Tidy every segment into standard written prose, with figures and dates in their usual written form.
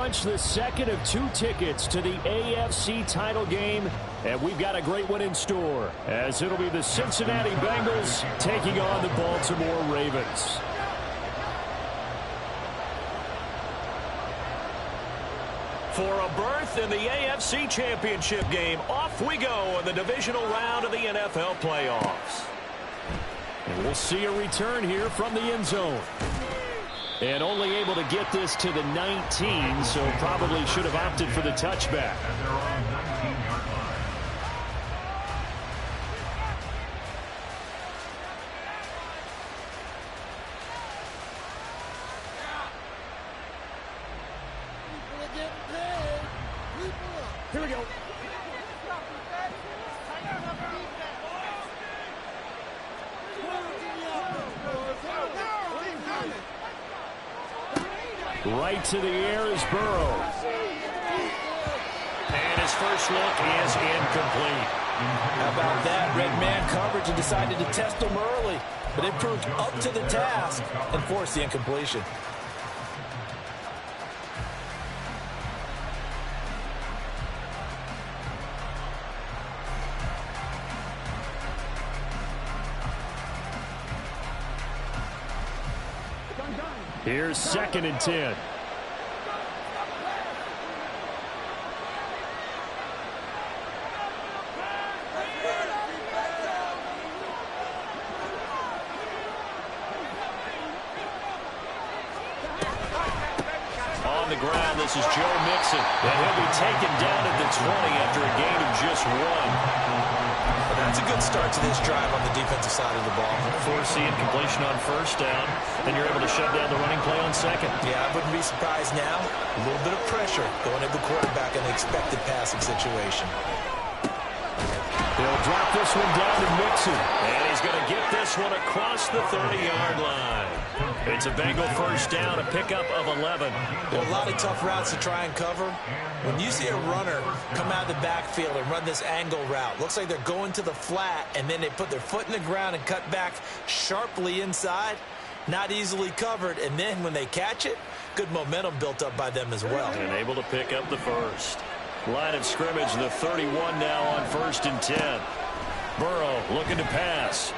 Punch the second of 2 tickets to the AFC title game, and we've got a great one in store, as it'll be the Cincinnati Bengals taking on the Baltimore Ravens. For a berth in the AFC Championship game, off we go in the divisional round of the NFL playoffs. And we'll see a return here from the end zone. And only able to get this to the 19, so probably should have opted for the touchback. Here we go. Right to the air is Burrow. And his first look is incomplete. How about that? Red man coverage and decided to test him early. But it proved up to the task and forced the incompletion. Here's 2nd and 10. On the ground, this is Joe Mixon. And he'll be taken down at the 20 after a gain of just 1. That's a good start to this drive on the defensive side of the ball. Forcing completion on 1st down, and you're able to shut down the running play on 2nd. Yeah, I wouldn't be surprised now. A little bit of pressure going at the quarterback in the expected passing situation. He'll drop this one down to Mixon, and he's going to get this one across the 30-yard line. It's a Bengal 1st down, a pickup of 11. There are a lot of tough routes to try and cover. When you see a runner come out of the backfield and run this angle route, looks like they're going to the flat, and then they put their foot in the ground and cut back sharply inside. Not easily covered, and then when they catch it, good momentum built up by them as well. And able to pick up the first. Line of scrimmage, the 31 now on 1st and 10. Burrow looking to pass.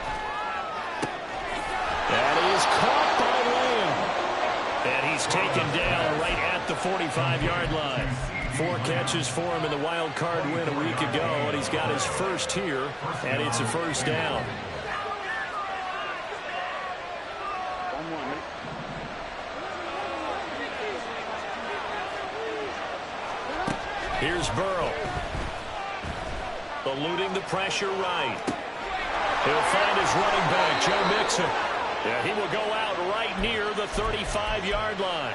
That is caught by Lamb. And he's taken down right at the 45-yard line. 4 catches for him in the wild card win a week ago, and he's got his first here, and it's a 1st down. Here's Burrow. Eluding the pressure right. He'll find his running back, Joe Mixon. Yeah, he will go out right near the 35-yard line.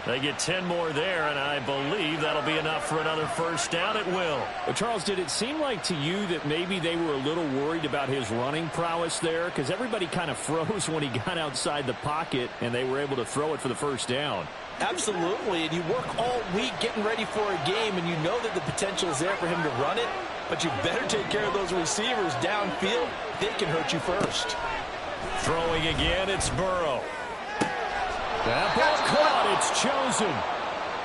They get 10 more there, and I believe that'll be enough for another 1st down. It will. But Charles, did it seem like to you that maybe they were a little worried about his running prowess there? Because everybody kind of froze when he got outside the pocket, and they were able to throw it for the 1st down. Absolutely, and you work all week getting ready for a game, and you know that the potential is there for him to run it, but you better take care of those receivers downfield. They can hurt you first. Throwing again, it's Burrow. That ball caught, it's chosen.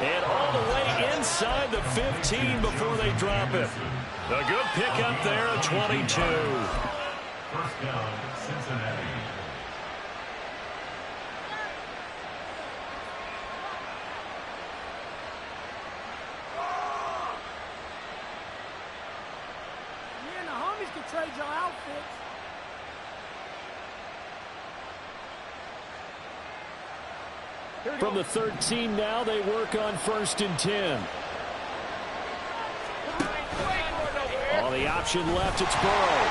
And all the way inside the 15 before they drop it. A good pickup there at 22. 1st down, Cincinnati. Trade your outfits. From the 13 now, they work on 1st and 10. On the option left, it's Burrow.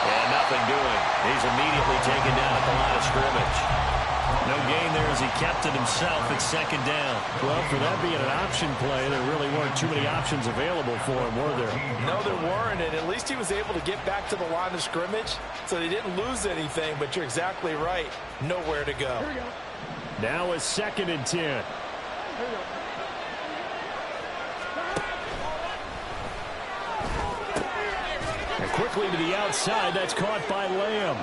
And nothing doing. He's immediately taken down at the line of scrimmage. No gain there as he kept it himself at 2nd down. Well, for that being an option play, there really weren't too many options available for him, were there? No, there weren't, and at least he was able to get back to the line of scrimmage, so they didn't lose anything, but you're exactly right. Nowhere to go. Here we go. Now it's 2nd and 10. Here we go. And quickly to the outside, that's caught by Lamb.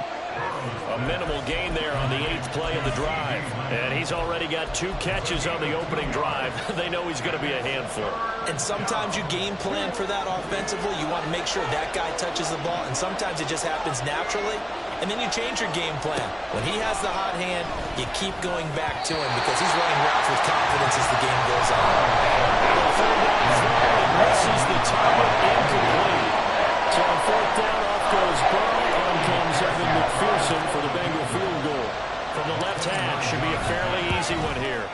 A minimal gain there on the 8th play of the drive. And he's already got 2 catches on the opening drive. They know he's going to be a handful. And sometimes you game plan for that offensively. You want to make sure that guy touches the ball, and sometimes it just happens naturally. And then you change your game plan. When he has the hot hand, you keep going back to him because he's running routes with confidence as the game goes on. The third down throw, he misses the target, incomplete. So on 4th down, off goes Burrow. On comes Evan McPherson for the Bengal field goal. From the left hash, should be a fairly easy one here.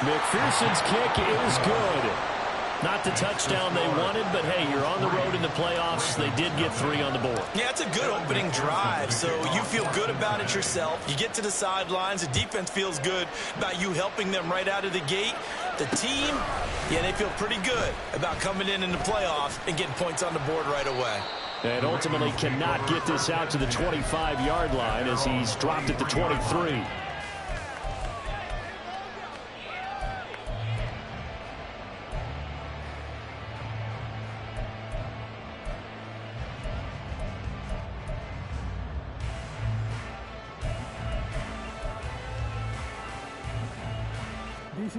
McPherson's kick is good. Not the touchdown they wanted, but hey, you're on the road in the playoffs. They did get 3 on the board. Yeah, it's a good opening drive, so you feel good about it yourself. You get to the sidelines. The defense feels good about you helping them right out of the gate. The team, yeah, they feel pretty good about coming in the playoffs and getting points on the board right away. And ultimately cannot get this out to the 25-yard line as he's dropped at the 23.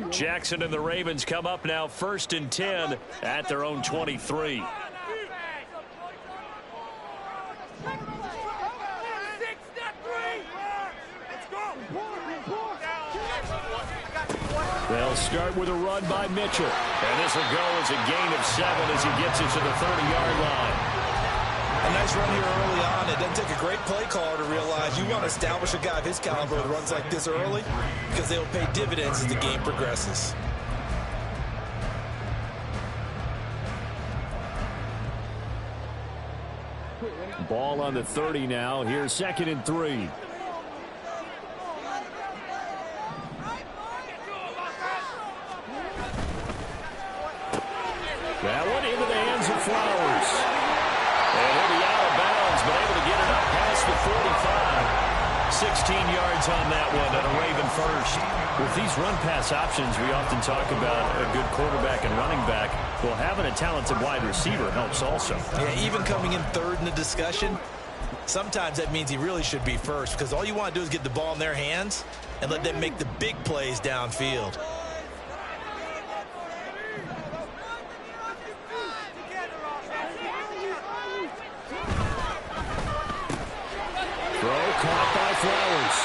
Jackson and the Ravens come up now 1st and 10 at their own 23. They'll start with a run by Mitchell. And this will go as a gain of 7 as he gets it to the 30-yard line. A nice run here early on. It doesn't take a great play caller to realize you want to establish a guy of his caliber with runs like this early because they will pay dividends as the game progresses. Ball on the 30 now. Here's 2nd and 3. That one into the hands of Flowers. And he'll be out of bounds, but able to get it up past the 45. 16 yards on that one, and a Raven first. With these run-pass options, we often talk about a good quarterback and running back. Well, having a talented wide receiver helps also. Yeah, even coming in 3rd in the discussion, sometimes that means he really should be first because all you want to do is get the ball in their hands and let them make the big plays downfield. Throw caught by Flowers.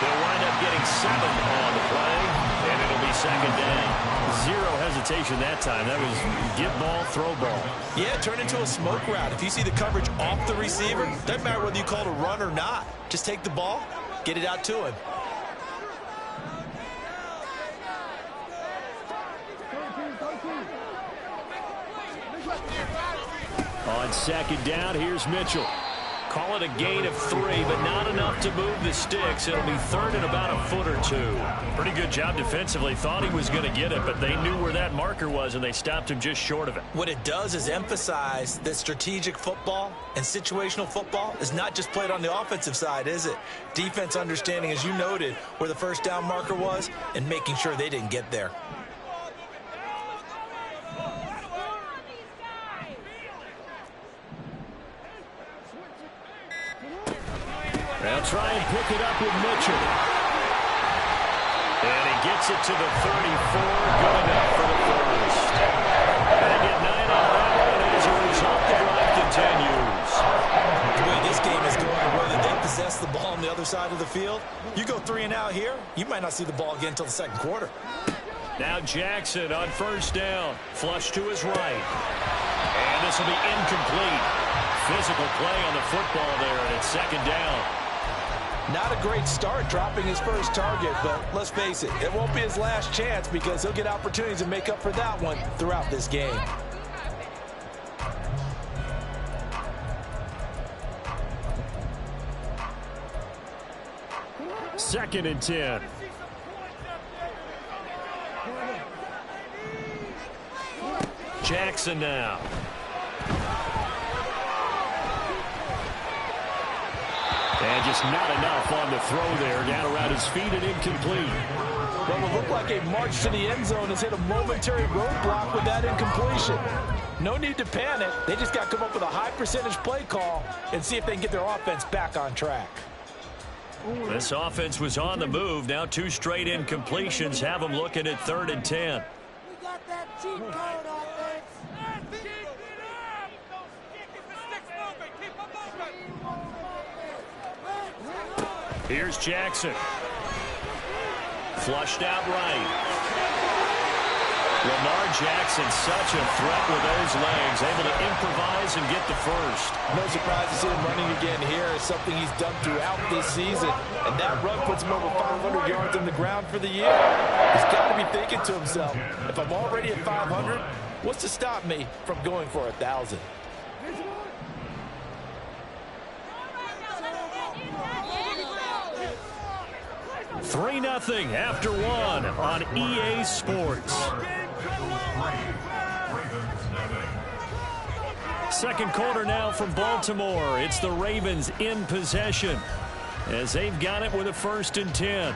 They'll wind up getting 7 on the play, and it'll be 2nd down. 0 hesitation that time. That was get ball, throw ball. Yeah, turn into a smoke route. If you see the coverage off the receiver, doesn't matter whether you call it a run or not. Just take the ball, get it out to him. On 2nd down, here's Mitchell. Call it a gain of 3, but not enough to move the sticks. It'll be 3rd and about a foot or 2. Pretty good job defensively. Thought he was going to get it, but they knew where that marker was, and they stopped him just short of it. What it does is emphasize that strategic football and situational football is not just played on the offensive side, is it? Defense understanding, as you noted, where the 1st down marker was and making sure they didn't get there. They'll try and pick it up with Mitchell. And he gets it to the 34. Good enough for the first. They get 9 on that one, and as a result, the drive continues. The way this game is going, whether they possess the ball on the other side of the field, you go 3 and out here, you might not see the ball again until the 2nd quarter. Now Jackson on 1st down. Flush to his right. And this will be incomplete. Physical play on the football there, and it's 2nd down. Not a great start dropping his first target, but let's face it, it won't be his last chance because he'll get opportunities to make up for that one throughout this game. Second and 10. Jackson now. And just not enough on the throw there. Down around his feet and incomplete. Well, it looked like a march to the end zone has hit a momentary roadblock with that incompletion. No need to panic. They just got to come up with a high percentage play call and see if they can get their offense back on track. This offense was on the move. Now 2 straight incompletions have them looking at 3rd and 10. We got that cheat code offense. Here's Jackson. Flushed out right. Lamar Jackson, such a threat with those legs, able to improvise and get the first. No surprise to see him running again here. It's something he's done throughout this season. And that run puts him over 500 yards on the ground for the year. He's got to be thinking to himself, if I'm already at 500, what's to stop me from going for 1,000? 3-0 after 1 on EA Sports. Second quarter now from Baltimore. It's the Ravens in possession as they've got it with a 1st and 10.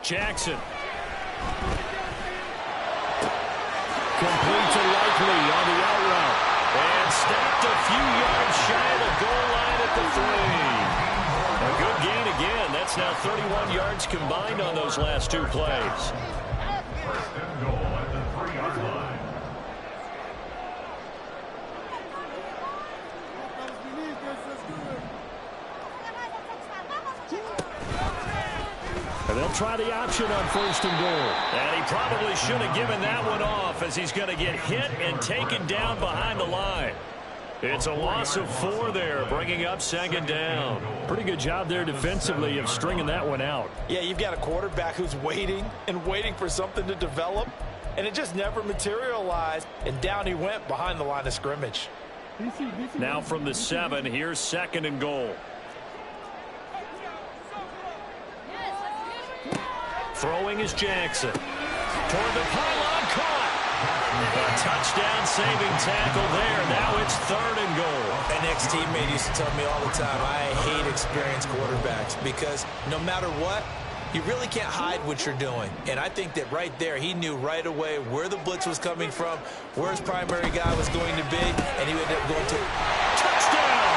Jackson. Complete to Likely on the out route. And stopped a few yards shy of the goal line at the 3. A good gain again. That's now 31 yards combined on those last 2 plays. 1st and goal at the 3-yard line. And they'll try the option on 1st and goal. And he probably should have given that one off as he's going to get hit and taken down behind the line. It's a loss of 4 there, bringing up 2nd down. Pretty good job there defensively of stringing that one out. Yeah, you've got a quarterback who's waiting and waiting for something to develop, and it just never materialized, and down he went behind the line of scrimmage. Now from the 7, here's 2nd and goal. Throwing is Jackson. Toward the pylon, caught. A touchdown-saving tackle there. Now it's 3rd and goal. An ex-teammate used to tell me all the time, I hate experienced quarterbacks because no matter what, you really can't hide what you're doing. And I think that right there, he knew right away where the blitz was coming from, where his primary guy was going to be, and he would end up going to touchdown.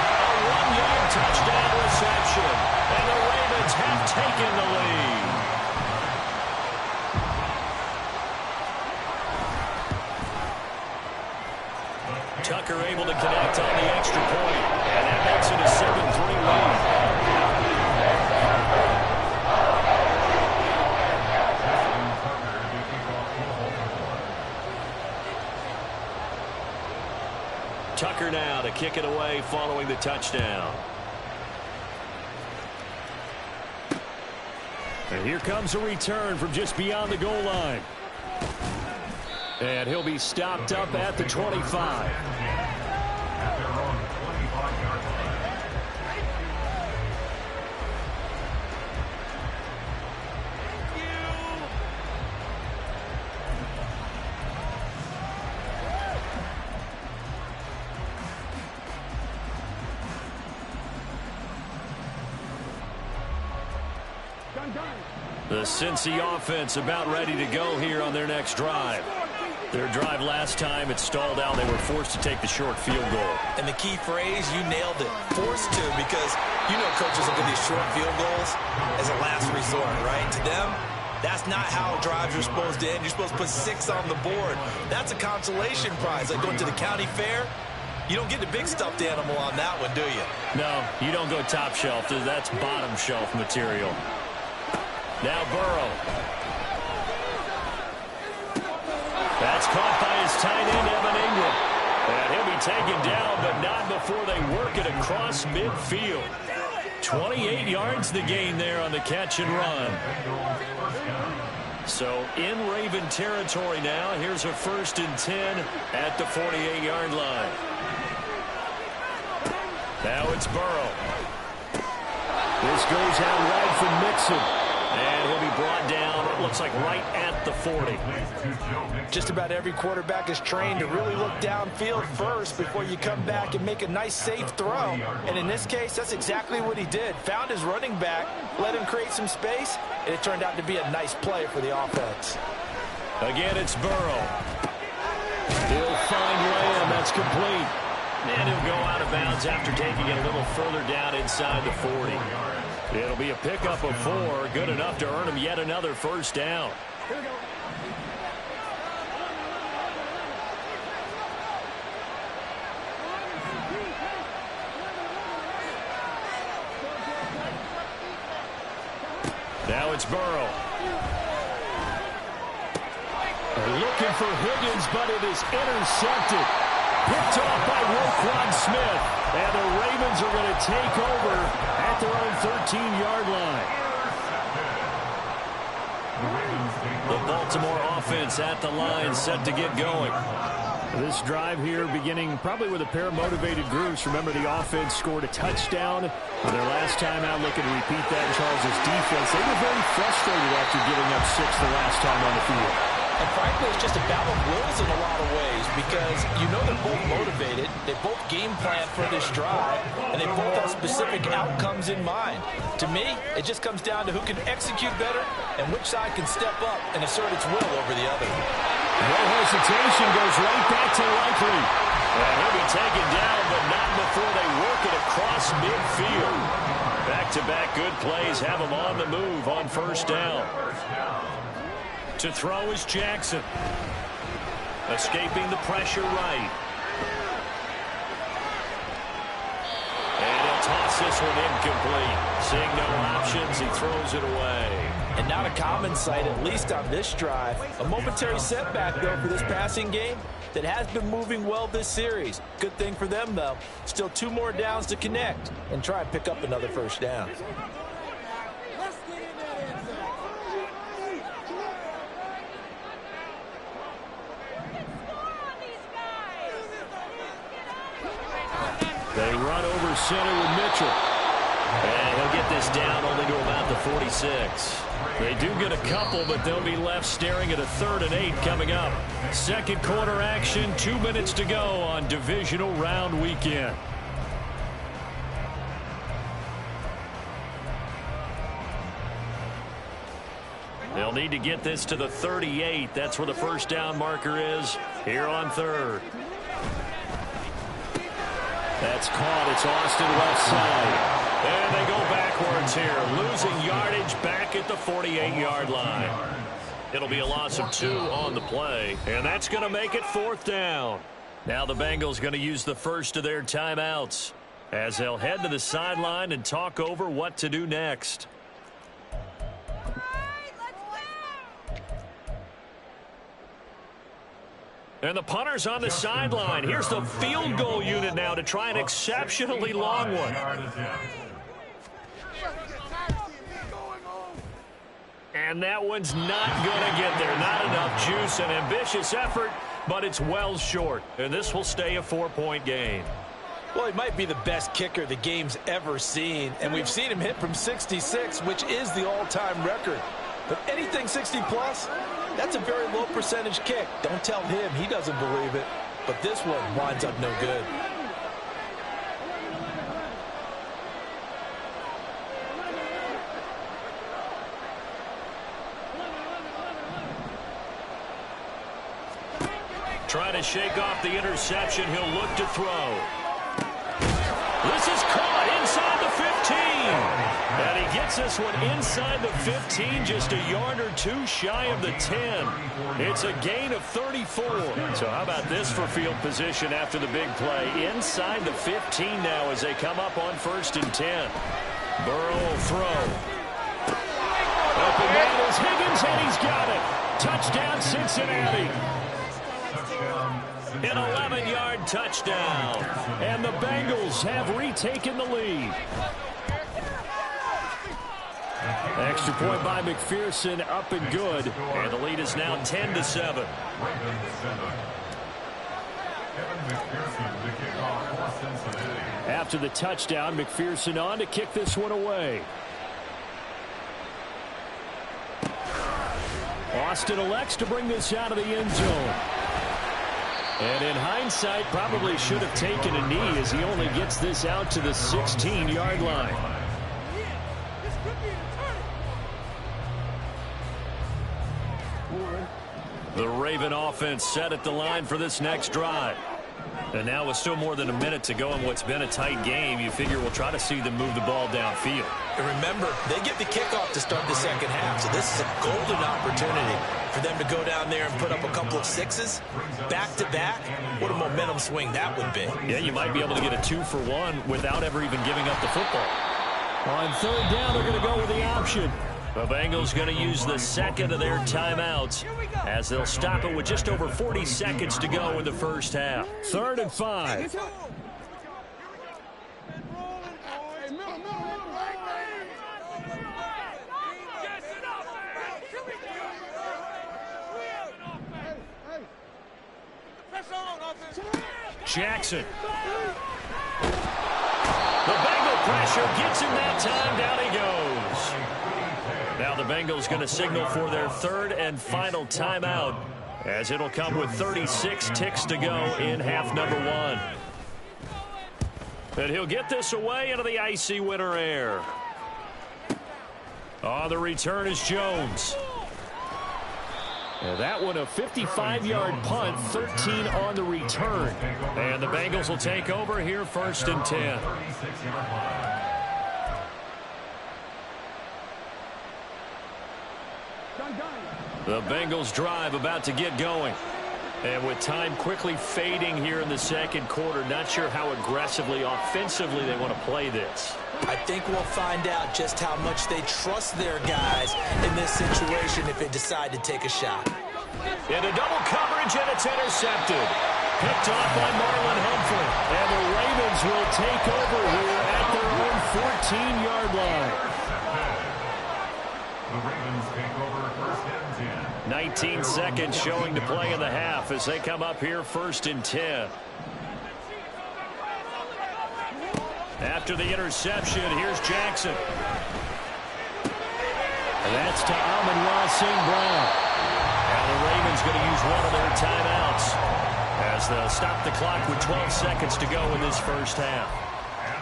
A 1-yard touchdown reception. And the Ravens have taken the lead. Tucker able to connect on the extra point. And that makes it a 7-3 lead. Tucker now to kick it away following the touchdown. And here comes a return from just beyond the goal line. And he'll be stopped up at the 25. At their own 25-yard line. The Cincy offense about ready to go here on their next drive. Their drive last time, it stalled out. They were forced to take the short field goal. And the key phrase, you nailed it, forced to, because you know coaches look at these short field goals as a last resort, right? To them, that's not how drives are supposed to end. You're supposed to put 6 on the board. That's a consolation prize. Like going to the county fair, you don't get the big stuffed animal on that one, do you? No, you don't go top shelf. That's bottom shelf material. Now Burrow. That's caught by his tight end, Evan Ingram. And he'll be taken down, but not before they work it across midfield. 28 yards the gain there on the catch and run. So in Raven territory now. Here's a 1st and 10 at the 48-yard line. Now it's Burrow. This goes out wide from Mixon. And he'll be brought down, it looks like right at the 40. Just about every quarterback is trained to really look downfield first before you come back and make a nice, safe throw. And in this case, that's exactly what he did. Found his running back, let him create some space, and it turned out to be a nice play for the offense. Again, it's Burrow. He'll find Lamb. That's complete. And he'll go out of bounds after taking it a little further down inside the 40. It'll be a pickup of 4, good enough to earn him yet another first down. Here we go. Now it's Burrow. They're looking for Higgins, but it is intercepted. Picked off by Roquan Smith. And the Ravens are going to take over at their own 13-yard line. The Baltimore offense at the line, set to get going. This drive here beginning probably with a pair of motivated groups. Remember, the offense scored a touchdown on their last time out. Looking to repeat that in Charles' defense. They were very frustrated after giving up 6 the last time on the field. And frankly, it's just a battle of wills in a lot of ways because you know they're both motivated. They both game plan for this drive, and they both have specific outcomes in mind. To me, it just comes down to who can execute better and which side can step up and assert its will over the other. No hesitation, goes right back to Likely. And he'll be taken down, but not before they work it across midfield. Back-to-back good plays have him on the move on first down. To throw is Jackson. Escaping the pressure right. And he'll toss this one incomplete. Seeing no options, he throws it away. And not a common sight, at least on this drive. A momentary setback, though, for this passing game that has been moving well this series. Good thing for them, though. Still 2 more downs to connect and try and pick up another first down. Let's get in that end zone. They run over center with Mitchell. And he'll get this down only to about the 46. They do get a couple, but they'll be left staring at a 3rd and 8 coming up. Second quarter action, 2 minutes to go on divisional round weekend. They'll need to get this to the 38. That's where the first down marker is here on 3rd. That's caught. It's Austin left side. And they go backwards here, losing yardage back at the 48-yard line. It'll be a loss of 2 on the play, and that's going to make it 4th down. Now the Bengals going to use the first of their timeouts as they'll head to the sideline and talk over what to do next. And the punter's on the sideline. Here's the field goal unit now to try an exceptionally long one. And that one's not going to get there. Not enough juice. An ambitious effort, but it's well short. And this will stay a 4-point game. Well, he might be the best kicker the game's ever seen. And we've seen him hit from 66, which is the all-time record. But anything 60-plus, that's a very low percentage kick. Don't tell him he doesn't believe it. But this one winds up no good. Trying to shake off the interception. He'll look to throw. This is caught inside the 15. And he gets this one inside the 15, just a yard or 2 shy of the 10. It's a gain of 34. So how about this for field position after the big play? Inside the 15 now as they come up on 1st and 10. Burrow will throw. Open man is Higgins, and he's got it. Touchdown, Cincinnati. An 11-yard touchdown. And the Bengals have retaken the lead. Extra point by McPherson, up and good. And the lead is now 10-7. After the touchdown, McPherson on to kick this one away. Austin elects to bring this out of the end zone. And in hindsight, probably should have taken a knee as he only gets this out to the 16-yard line. The Raven offense set at the line for this next drive. And now with still more than a minute to go in what's been a tight game, you figure we'll try to see them move the ball downfield. And remember, they get the kickoff to start the second half, so this is a golden opportunity for them to go down there and put up a couple of sixes back-to-back. What a momentum swing that would be. Yeah, you might be able to get a 2-for-1 without ever even giving up the football. On third down, they're going to go with the option. The Bengals going to use the second of their timeouts as they'll stop it with just over 40 seconds to go in the first half. 3rd and 5. Jackson. The Bengal pressure gets him that time. Down he goes. Now the Bengals going to signal for their 3rd and final timeout as it'll come with 36 ticks to go in half number 1. And he'll get this away into the icy winter air. On the return is Jones. And that one a 55-yard punt, 13 on the return. And the Bengals will take over here 1st and 10. The Bengals drive about to get going. And with time quickly fading here in the second quarter, not sure how aggressively, offensively they want to play this. I think we'll find out just how much they trust their guys in this situation if they decide to take a shot. Into double coverage, and it's intercepted. Picked off by Marlon Humphrey. And the Ravens will take over here at their own 14-yard line. The Ravens take over 1st and 10. 19 seconds showing to play in the half as they come up here 1st and 10. After the interception, here's Jackson. And that's to Amon-Ra St. Brown. And the Ravens going to use one of their timeouts as they'll stop the clock with 12 seconds to go in this first half.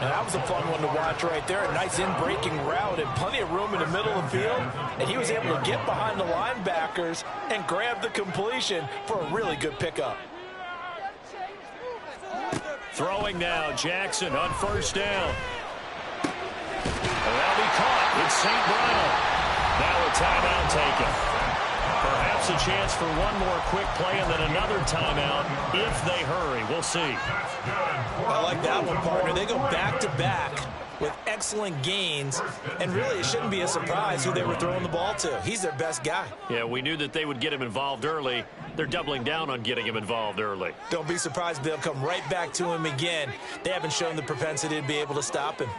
Now, that was a fun one to watch right there. A nice in-breaking route and plenty of room in the middle of the field. And he was able to get behind the linebackers and grab the completion for a really good pickup. Throwing now, Jackson on 1st down. That'll be caught. It's St. Brown. Now a timeout taken. Perhaps a chance for one more quick play and then another timeout if they hurry. We'll see. I like that one, partner. They go back-to-back with excellent gains, and really it shouldn't be a surprise who they were throwing the ball to. He's their best guy. Yeah, we knew that they would get him involved early. They're doubling down on getting him involved early. Don't be surprised if they'll come right back to him again. They haven't shown the propensity to be able to stop him.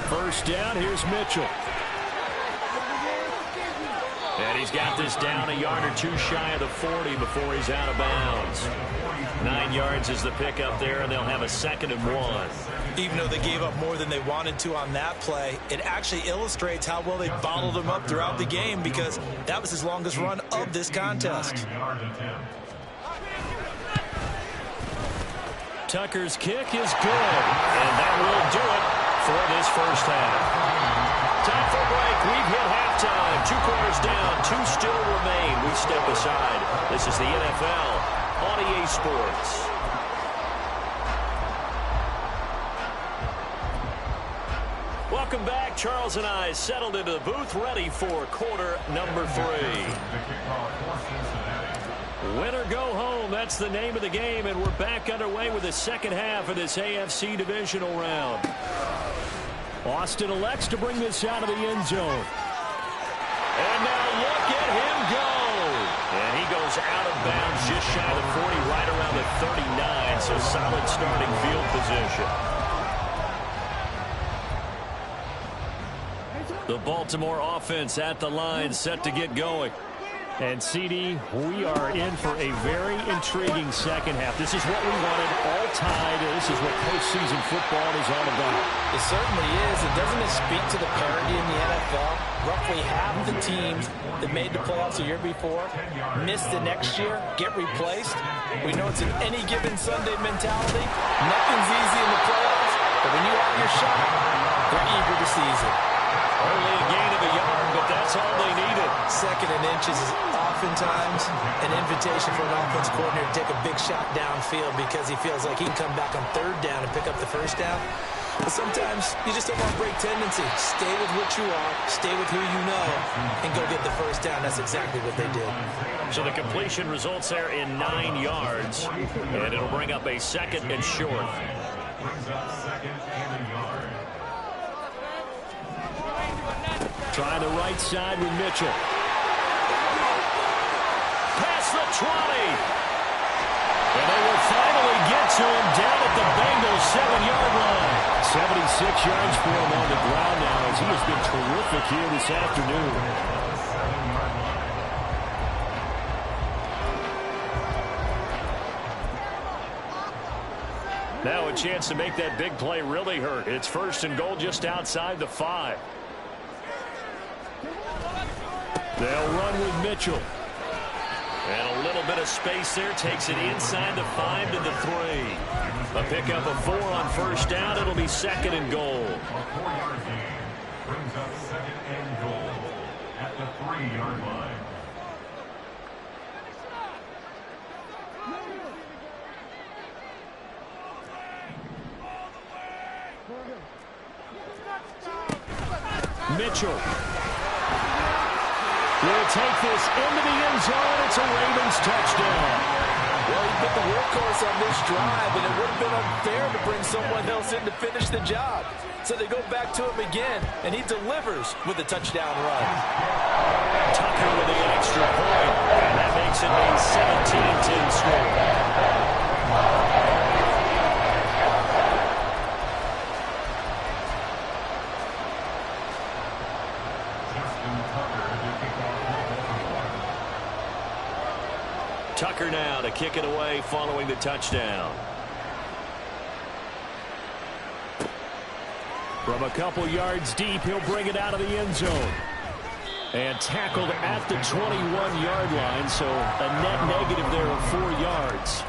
1st down, here's Mitchell. And he's got this down a yard or 2 shy of the 40 before he's out of bounds. 9 yards is the pickup there, and they'll have a 2nd and 1. Even though they gave up more than they wanted to on that play, it actually illustrates how well they bottled him up throughout the game because that was his longest run of this contest. Tucker's kick is good, and that will do it for this first half. Time for a break. We've hit halftime. 2 quarters down. 2 still remain. We step aside. This is the NFL on EA Sports. Welcome back. Charles and I settled into the booth ready for quarter number 3. Win or go home, that's the name of the game, and we're back underway with the second half of this AFC divisional round. Austin elects to bring this out of the end zone. And now look at him go. And he goes out of bounds just shy of the 40, right around the 39, so solid starting field position. The Baltimore offense at the line, set to get going. And, CD, we are in for a very intriguing second half. This is what we wanted all tide. This is what postseason football is all about. It certainly is. And doesn't it speak to the parity in the NFL? Roughly half the teams that made the playoffs the year before miss the next year, get replaced. We know it's an any given Sunday mentality. Nothing's easy in the playoffs, but when you have your shot, they're eager to seize it. Only a gain of a yard, but that's all they needed. Second and inches is oftentimes an invitation for an offense coordinator to take a big shot downfield because he feels like he can come back on third down and pick up the first down. But sometimes you just don't want to break tendency. Stay with what you are, stay with who you know, and go get the first down. That's exactly what they did. So the completion results there in 9 yards, and it'll bring up a second and short. Brings up second and a yard. Try the right side with Mitchell. Past the 20. And they will finally get to him down at the Bengals 7-yard line. 76 yards for him on the ground now as he has been terrific here this afternoon. Now a chance to make that big play really hurt. It's first and goal just outside the 5. They'll run with Mitchell. And a little bit of space there. Takes it inside the 5 to the 3. A pickup of 4 on first down. It'll be second and goal. A 4-yard gain brings up second and goal at the 3-yard line. Mitchell will take this into the end zone. It's a Ravens touchdown. Well, he put the workhorse on this drive, and it would have been unfair to bring someone else in to finish the job. So they go back to him again, and he delivers with a touchdown run. Tucker with the extra point, and that makes it a 17-10 score. Tucker now to kick it away following the touchdown. From a couple yards deep, he'll bring it out of the end zone. And tackled at the 21-yard line, so a net negative there of 4 yards.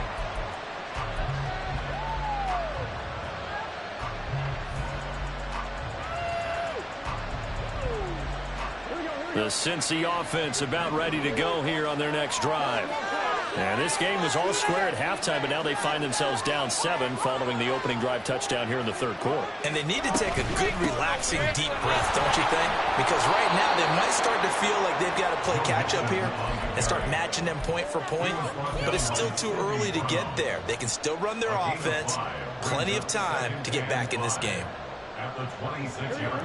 The Cincy offense about ready to go here on their next drive. And this game was all square at halftime, but now they find themselves down 7 following the opening drive touchdown here in the third quarter. And they need to take a good, relaxing, deep breath, don't you think? Because right now they might start to feel like they've got to play catch-up here and start matching them point for point. But it's still too early to get there. They can still run their offense. Plenty of time to get back in this game.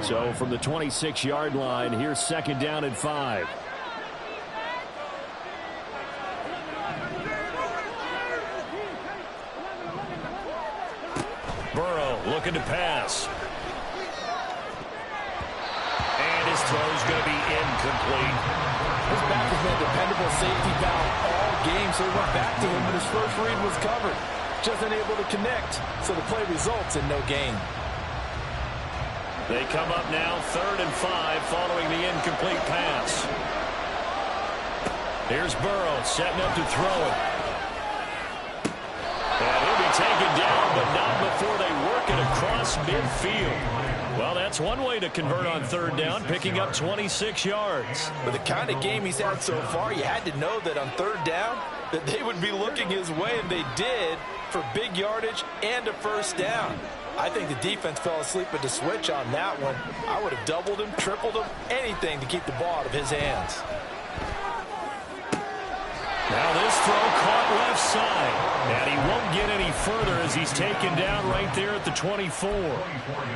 So from the 26-yard line, here's second down and 5. Burrow looking to pass. And his throw's going to be incomplete. His back has been a dependable safety valve all game, so he went back to him when his first read was covered. Just unable to connect, so the play results in no gain. They come up now, 3rd and 5, following the incomplete pass. Here's Burrow setting up to throw it. And he'll be taken down, but not before they work it across midfield. Well, that's one way to convert on 3rd down, picking up 26 yards. With the kind of game he's had so far, you had to know that on 3rd down, that they would be looking his way, and they did, for big yardage and a first down. I think the defense fell asleep at the switch on that one. I would have doubled him, tripled him, anything to keep the ball out of his hands. Now this throw caught left side. And he won't get any further as he's taken down right there at the 24.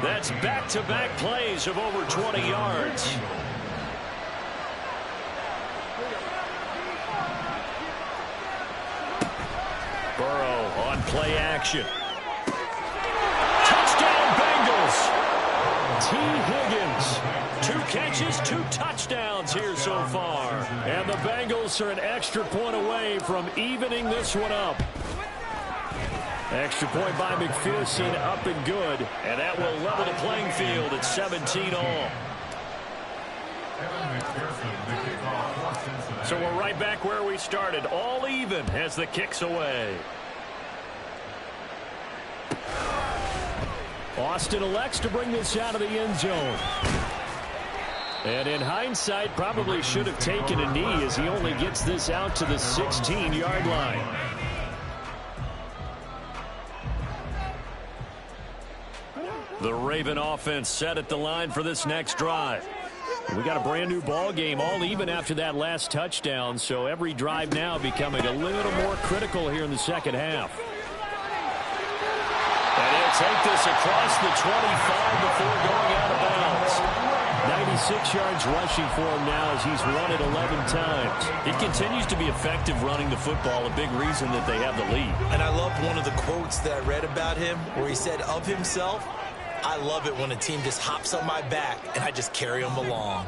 That's back-to-back plays of over 20 yards. Burrow on play action. Touchdown Bengals. T. Higgins. 2 catches, 2 touchdowns here so far. And the Bengals are an extra point away from evening this one up. Extra point by McPherson, up and good. And that will level the playing field at 17 all. So we're right back where we started, all even as the kick's away. Austin elects to bring this out of the end zone. And in hindsight, probably should have taken a knee as he only gets this out to the 16-yard line. The Raven offense set at the line for this next drive. We got a brand new ball game, all even after that last touchdown, so every drive now becoming a little more critical here in the second half. And he'll take this across the 25 before going out of bounds. 96 yards rushing for him now as he's run it 11 times. He continues to be effective running the football, a big reason that they have the lead. And I loved one of the quotes that I read about him where he said of himself, "I love it when a team just hops on my back and I just carry them along."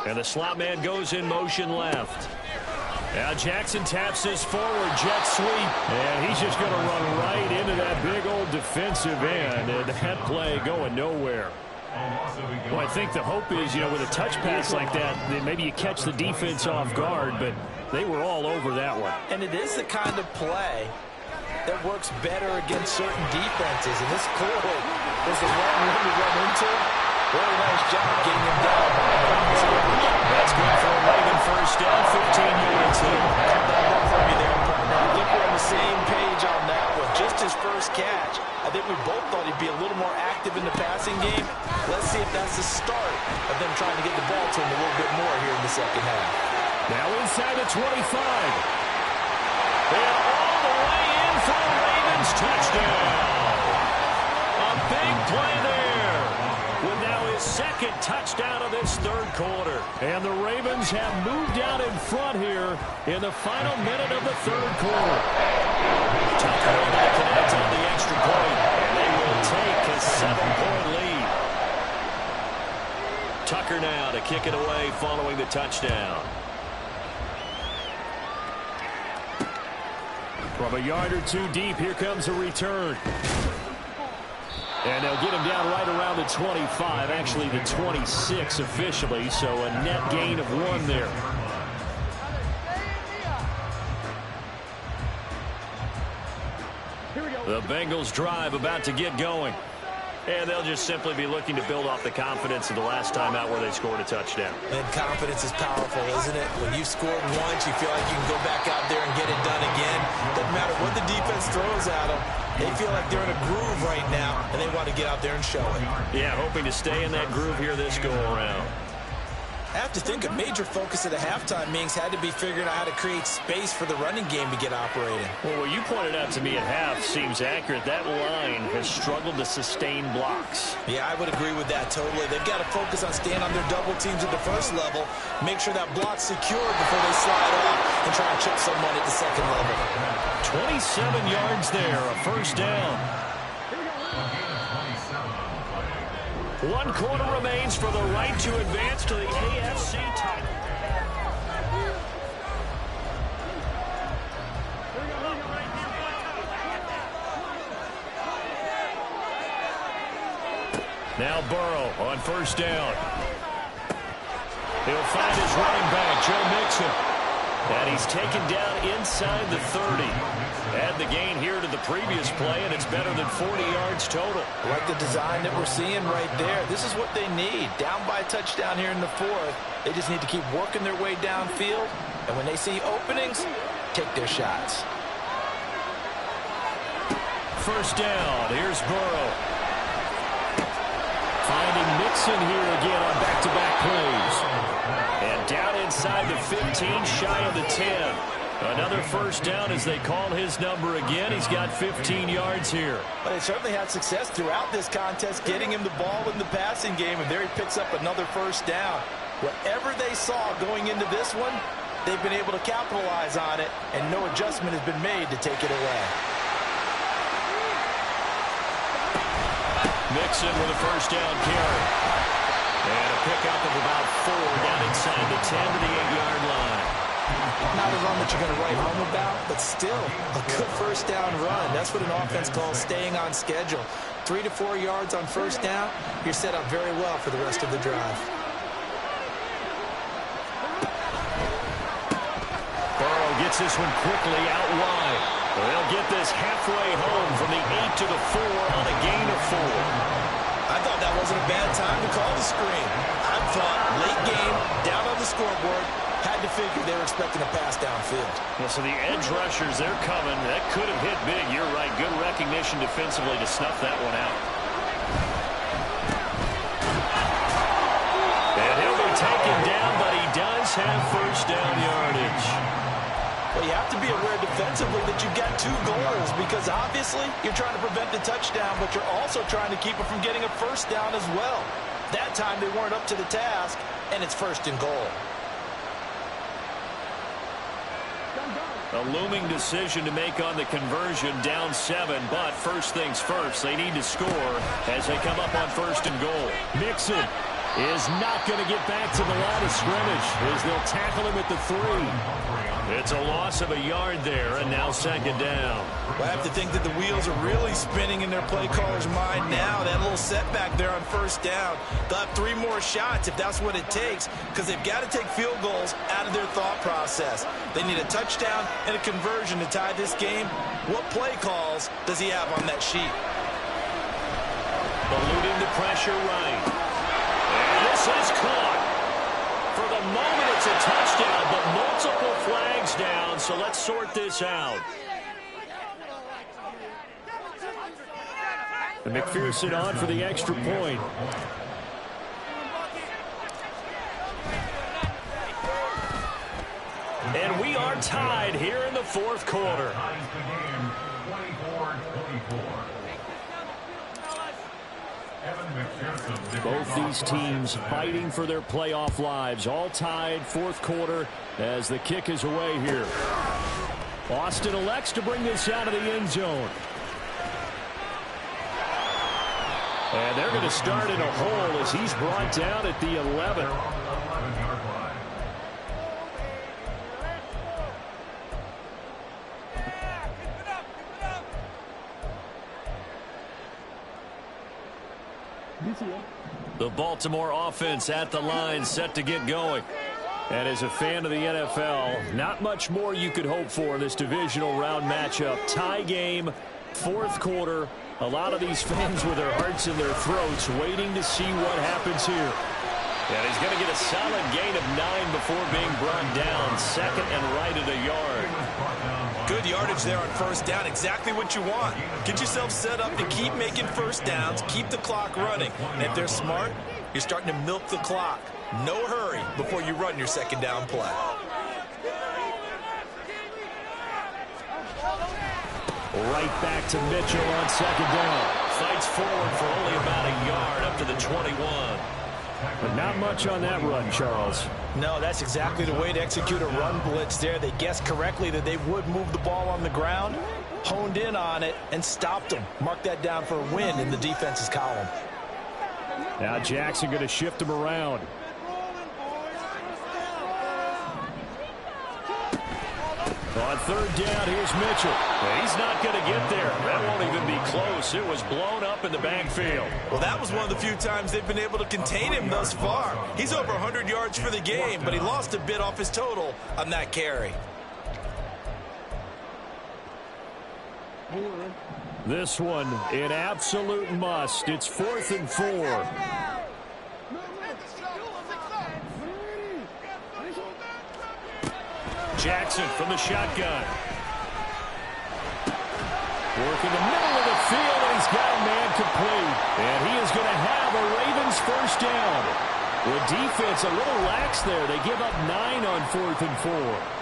And the slot man goes in motion left. Now Jackson taps this forward jet sweep. And he's just going to run right into that big old defensive end. And that play going nowhere. Well, I think the hope is, with a touch pass like that, then maybe you catch the defense off guard, but they were all over that one. And it is the kind of play that works better against certain defenses. And this clearly was the wrong one to run into. Really nice job getting him down. That's good for a Raven first down, 15 yards here. From you there, partner. I think we're on the same page on that one. Just his first catch. I think we both thought he'd be a little more active in the passing game. Let's see if that's the start of them trying to get the ball to him a little bit more here in the second half. Now inside the 25. And all the way in for a Ravens touchdown. A big play there. With now his second touchdown of this third quarter. And the Ravens have moved out in front here in the final minute of the third quarter. Tucker able to connect on the extra point. And they will take a 7-point lead. Tucker now to kick it away following the touchdown. From a yard or two deep, here comes a return. And they'll get him down right around the 25, actually the 26 officially, so a net gain of 1 there. The Bengals drive about to get going. And they'll just simply be looking to build off the confidence of the last time out where they scored a touchdown. And confidence is powerful, isn't it? When you scored once, you feel like you can go back out there and get it done again. Doesn't matter what the defense throws at them. They feel like they're in a groove right now, and they want to get out there and show it. Yeah, hoping to stay in that groove here this go-around. I have to think a major focus at the halftime meetings had to be figuring out how to create space for the running game to get operating. Well, what you pointed out to me at half seems accurate. That line has struggled to sustain blocks. Yeah, I would agree with that totally. They've got to focus on staying on their double teams at the first level, make sure that block's secured before they slide off and try and chip someone at the second level. 27 yards there, a first down. 1 quarter remains for the right to advance to the AFC title. Now Burrow on first down. He'll find his running back, Joe Mixon. And he's taken down inside the 30. Add the gain here to the previous play, and it's better than 40 yards total. I like the design that we're seeing right there. This is what they need. Down by a touchdown here in the fourth. They just need to keep working their way downfield. And when they see openings, take their shots. First down. Here's Burrow. Finding Mixon here again on back-to-back plays. And down inside the 15, shy of the 10. Another first down as they call his number again. He's got 15 yards here. But they certainly had success throughout this contest, getting him the ball in the passing game, and there he picks up another first down. Whatever they saw going into this one, they've been able to capitalize on it, and no adjustment has been made to take it away. Mixon with a first down carry. And a pickup of about 4 down inside the 10 to the 8-yard line. Not a run that you're going to write home about, but still a good first down run. That's what an offense calls staying on schedule. 3 to 4 yards on first down, you're set up very well for the rest of the drive. Burrow gets this one quickly out wide. They'll get this halfway home from the 8 to the 4 on a gain of 4. I thought that wasn't a bad time to call the screen. I thought late game, down on the scoreboard, had to figure they were expecting a pass downfield. Yeah, so the edge rushers, they're coming. That could have hit big. You're right. Good recognition defensively to snuff that one out. And he'll be taken down, but he does have first down yardage. Well, you have to be aware defensively that you've got 2 goals because obviously you're trying to prevent the touchdown, but you're also trying to keep it from getting a first down as well. That time they weren't up to the task, and it's first and goal. A looming decision to make on the conversion, down 7, but first things first, they need to score as they come up on first and goal. Mixon is not going to get back to the line of scrimmage as they'll tackle him at the 3. It's a loss of a yard there, and now second down. Well, I have to think that the wheels are really spinning in their play caller's mind now. That little setback there on first down. They'll have 3 more shots if that's what it takes because they've got to take field goals out of their thought process. They need a touchdown and a conversion to tie this game. What play calls does he have on that sheet? Eluding the pressure right. And this is caught. For the moment, it's a touchdown, but multiple flags down, so let's sort this out. And McPherson on for the extra point. And we are tied here in the 4th quarter. Both these teams fighting for their playoff lives. All tied, 4th quarter as the kick is away here. Austin elects to bring this out of the end zone. And they're going to start in a hole as he's brought down at the 11. The Baltimore offense at the line, set to get going. And as a fan of the NFL, not much more you could hope for in this divisional round matchup. Tie game, 4th quarter. A lot of these fans with their hearts in their throats waiting to see what happens here. And he's going to get a solid gain of 9 before being brought down. Second and right at a yard. Good yardage there on first down. Exactly what you want. Get yourself set up to keep making first downs. Keep the clock running. And if they're smart, you're starting to milk the clock. No hurry before you run your second down play. Right back to Mitchell on second down. Fights forward for only about a yard up to the 21. But not much on that run, Charles. No, that's exactly the way to execute a run blitz there. They guessed correctly that they would move the ball on the ground, honed in on it, and stopped them. Mark that down for a win in the defense's column. Now Jackson going to shift him around. On third down, here's Mitchell. And he's not going to get there. That won't even be close. It was blown up in the backfield. Well, that was one of the few times they've been able to contain him thus far. He's over 100 yards for the game, but he lost a bit off his total on that carry. This one, an absolute must. It's 4th and 4. Jackson from the shotgun. Working the middle of the field, and he's got a man complete. And he is going to have a Ravens first down. The defense a little lax there. They give up 9 on 4th and 4.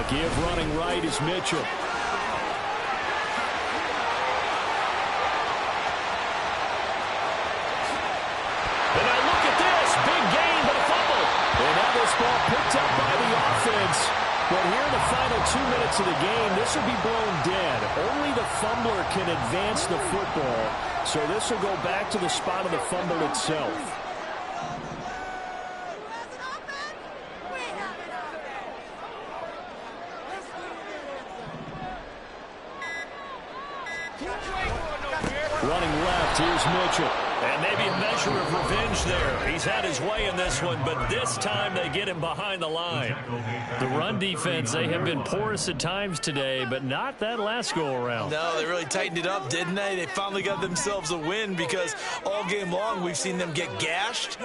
Give running right is Mitchell. picked up by the offense. But here in the final 2 minutes of the game, this will be blown dead. Only the fumbler can advance the football. So this will go back to the spot of the fumble itself. Running left, here's Mitchell. And maybe a measure of revenge there. He's had his way in this one, but this time they get him behind the line. The run defense, they have been porous at times today, but not that last go-around. No, they really tightened it up, didn't they? They finally got themselves a win because all game long we've seen them get gashed.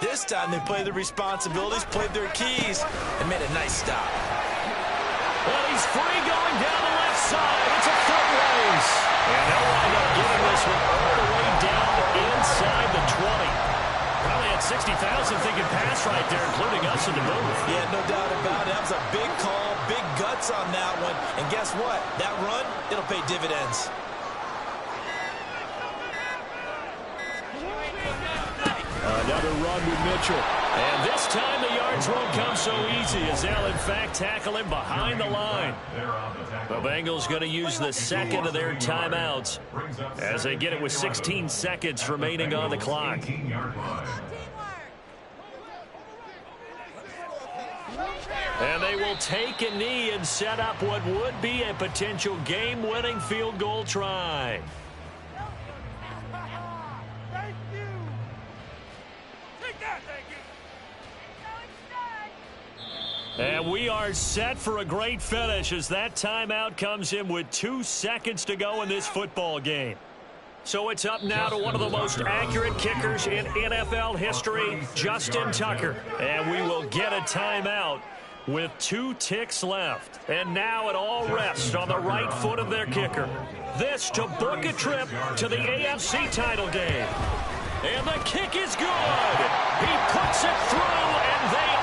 This time they played their responsibilities, played their keys, and made a nice stop. Well, he's free going down the left side. It's a foot race. And they'll wind up getting this one all the way down inside the 20. Probably had 60,000 thinking pass right there, including us in the booth. Yeah, no doubt about it. That was a big call, big guts on that one. And guess what? That run, it'll pay dividends. Another run with Mitchell. And this time the yards won't come so easy as they'll, in fact, tackle him behind the line. The Bengals going to use the second of their timeouts as they get it with 16 seconds remaining on the clock. And they will take a knee and set up what would be a potential game-winning field goal try. And we are set for a great finish as that timeout comes in with 2 seconds to go in this football game. So it's up now to one of the most accurate kickers in NFL history, Justin Tucker. And we will get a timeout with 2 ticks left. And now it all rests on the right foot of their kicker. This to book a trip to the AFC title game. And the kick is good. He puts it through, and they